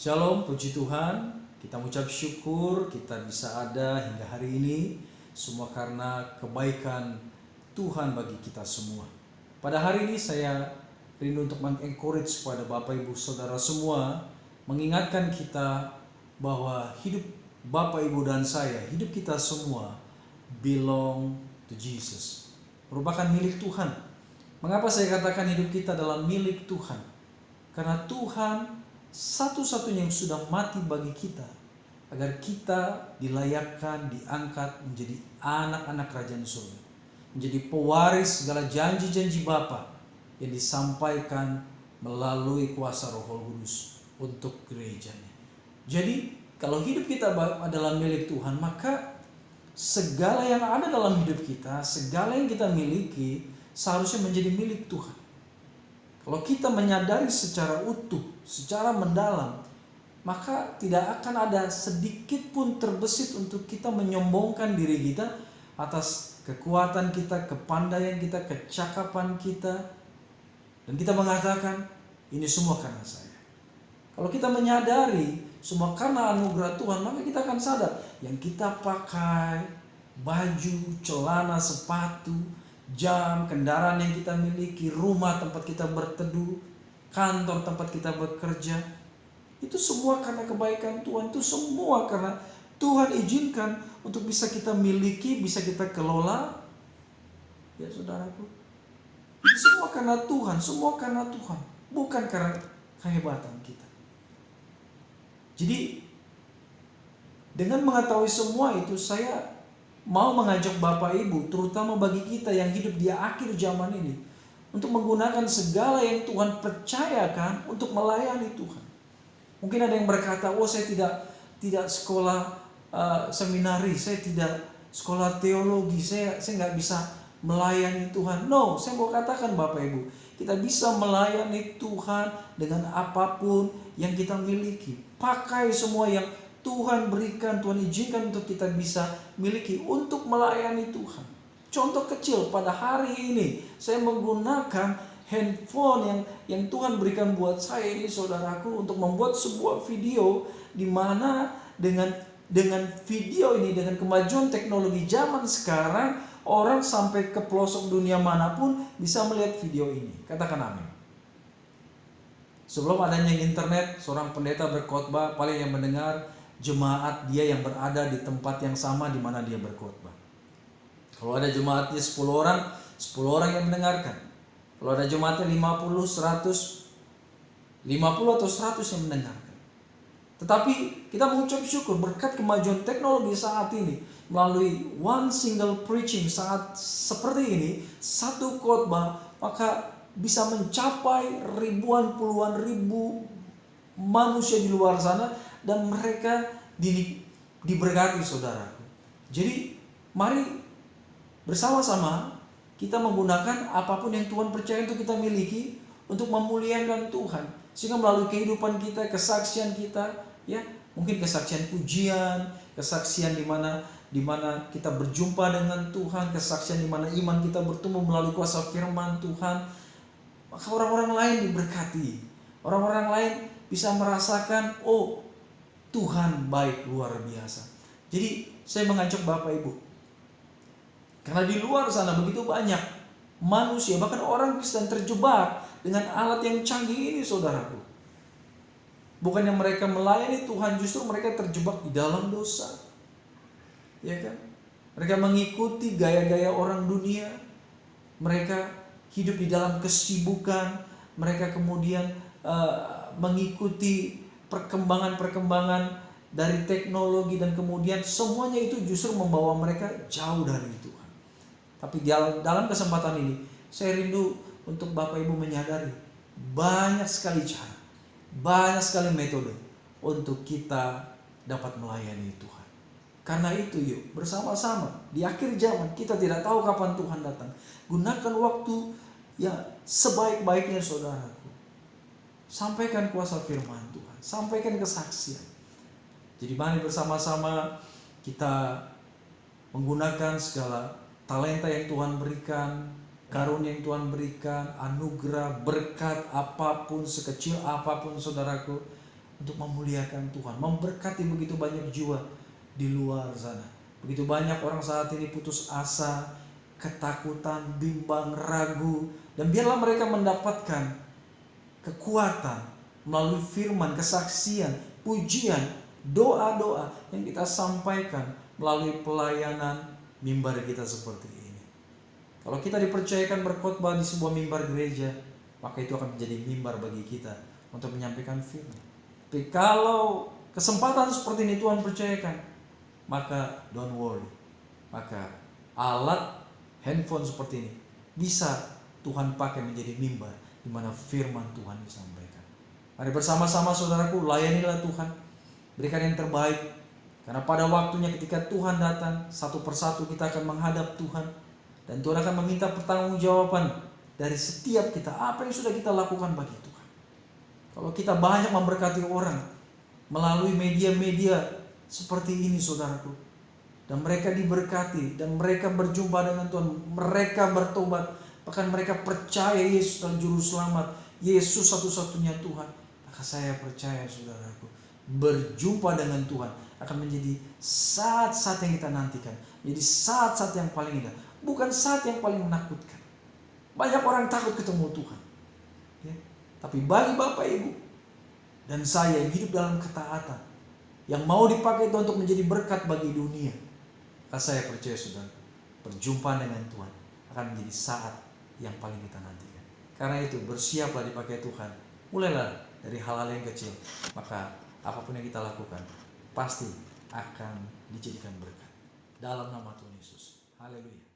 Shalom, puji Tuhan. Kita mengucap syukur kita bisa ada hingga hari ini. Semua karena kebaikan Tuhan bagi kita semua. Pada hari ini saya rindu untuk mengencourage kepada Bapak Ibu Saudara semua, mengingatkan kita bahwa hidup Bapak Ibu dan saya, hidup kita semua belong to Jesus. Merupakan milik Tuhan. Mengapa saya katakan hidup kita adalah milik Tuhan? Karena Tuhan satu-satunya yang sudah mati bagi kita, agar kita dilayakkan, diangkat menjadi anak-anak kerajaan surga, menjadi pewaris segala janji-janji Bapa yang disampaikan melalui kuasa Roh Kudus untuk gerejanya. Jadi kalau hidup kita adalah milik Tuhan, maka segala yang ada dalam hidup kita, segala yang kita miliki seharusnya menjadi milik Tuhan. Kalau kita menyadari secara utuh, secara mendalam, maka tidak akan ada sedikit pun terbesit untuk kita menyombongkan diri kita atas kekuatan kita, kepandaian kita, kecakapan kita, dan kita mengatakan ini semua karena saya. Kalau kita menyadari semua karena anugerah Tuhan, maka kita akan sadar yang kita pakai, baju, celana, sepatu, jam, kendaraan yang kita miliki, rumah tempat kita berteduh, kantor tempat kita bekerja, itu semua karena kebaikan Tuhan. Itu semua karena Tuhan izinkan untuk bisa kita miliki, bisa kita kelola. Ya saudaraku, itu semua karena Tuhan, semua karena Tuhan, bukan karena kehebatan kita. Jadi dengan mengetahui semua itu, saya mau mengajak Bapak Ibu, terutama bagi kita yang hidup di akhir zaman ini, untuk menggunakan segala yang Tuhan percayakan untuk melayani Tuhan. Mungkin ada yang berkata, oh saya tidak sekolah seminari, saya tidak sekolah teologi, saya nggak bisa melayani Tuhan. No, saya mau katakan Bapak Ibu, kita bisa melayani Tuhan dengan apapun yang kita miliki. Pakai semua yang Tuhan berikan, Tuhan izinkan untuk kita bisa miliki untuk melayani Tuhan. Contoh kecil, pada hari ini saya menggunakan handphone yang Tuhan berikan buat saya ini, saudaraku, untuk membuat sebuah video di mana dengan video ini, dengan kemajuan teknologi zaman sekarang, orang sampai ke pelosok dunia manapun bisa melihat video ini. Katakan amin. Sebelum adanya internet, seorang pendeta berkhotbah, paling yang mendengar jemaat dia yang berada di tempat yang sama di mana dia berkhotbah. Kalau ada jemaatnya 10 orang yang mendengarkan. Kalau ada jemaatnya 50, 100, 50 atau 100 yang mendengarkan. Tetapi kita mengucap syukur berkat kemajuan teknologi saat ini, melalui one single preaching saat seperti ini, satu khotbah, maka bisa mencapai ribuan, puluhan ribu manusia di luar sana, dan mereka diberkati, saudaraku. Jadi mari bersama-sama kita menggunakan apapun yang Tuhan percaya untuk kita miliki untuk memuliakan Tuhan, sehingga melalui kehidupan kita, kesaksian kita, ya mungkin kesaksian pujian, kesaksian di mana kita berjumpa dengan Tuhan, kesaksian di mana iman kita bertumbuh melalui kuasa firman Tuhan, maka orang-orang lain diberkati, orang-orang lain bisa merasakan, oh Tuhan baik luar biasa. Jadi saya mengajak Bapak Ibu, karena di luar sana begitu banyak manusia, bahkan orang Kristen terjebak dengan alat yang canggih ini, saudaraku. Bukannya mereka melayani Tuhan, justru mereka terjebak di dalam dosa. Ya kan? Mereka mengikuti gaya-gaya orang dunia. Mereka hidup di dalam kesibukan. Mereka kemudian mengikuti perkembangan dari teknologi, dan kemudian semuanya itu justru membawa mereka jauh dari Tuhan. Tapi dalam kesempatan ini saya rindu untuk Bapak Ibu menyadari banyak sekali cara, banyak sekali metode untuk kita dapat melayani Tuhan. Karena itu yuk bersama-sama, di akhir zaman kita tidak tahu kapan Tuhan datang. Gunakan waktu ya sebaik-baiknya, saudaraku. Sampaikan kuasa firman Tuhan, sampaikan kesaksian. Jadi mari bersama-sama kita menggunakan segala talenta yang Tuhan berikan, karunia yang Tuhan berikan, anugerah, berkat apapun, sekecil apapun, saudaraku, untuk memuliakan Tuhan, memberkati begitu banyak jiwa di luar sana. Begitu banyak orang saat ini putus asa, ketakutan, bimbang, ragu, dan biarlah mereka mendapatkan kekuatan melalui firman, kesaksian, pujian, doa-doa yang kita sampaikan melalui pelayanan mimbar kita seperti ini. Kalau kita dipercayakan berkhotbah di sebuah mimbar gereja, maka itu akan menjadi mimbar bagi kita untuk menyampaikan firman. Tapi kalau kesempatan seperti ini Tuhan percayakan, maka don't worry. Maka alat handphone seperti ini bisa Tuhan pakai menjadi mimbar di mana firman Tuhan disampaikan. Mari bersama-sama saudaraku, layanilah Tuhan. Berikan yang terbaik. Karena pada waktunya ketika Tuhan datang, satu persatu kita akan menghadap Tuhan. Dan Tuhan akan meminta pertanggungjawaban dari setiap kita. Apa yang sudah kita lakukan bagi Tuhan. Kalau kita banyak memberkati orang melalui media-media seperti ini saudaraku, dan mereka diberkati, dan mereka berjumpa dengan Tuhan, mereka bertobat, bahkan mereka percaya Yesus adalah Juru Selamat, Yesus satu-satunya Tuhan, maka saya percaya saudaraku, berjumpa dengan Tuhan akan menjadi saat-saat yang kita nantikan, menjadi saat-saat yang paling indah, bukan saat yang paling menakutkan. Banyak orang takut ketemu Tuhan, ya. Tapi bagi Bapak Ibu dan saya yang hidup dalam ketaatan, yang mau dipakai Tuhan untuk menjadi berkat bagi dunia, maka saya percaya saudara, perjumpaan dengan Tuhan akan menjadi saat yang paling kita nantikan. Karena itu bersiaplah dipakai Tuhan. Mulailah dari hal-hal yang kecil, maka apapun yang kita lakukan pasti akan dijadikan berkat. Dalam nama Tuhan Yesus. Haleluya.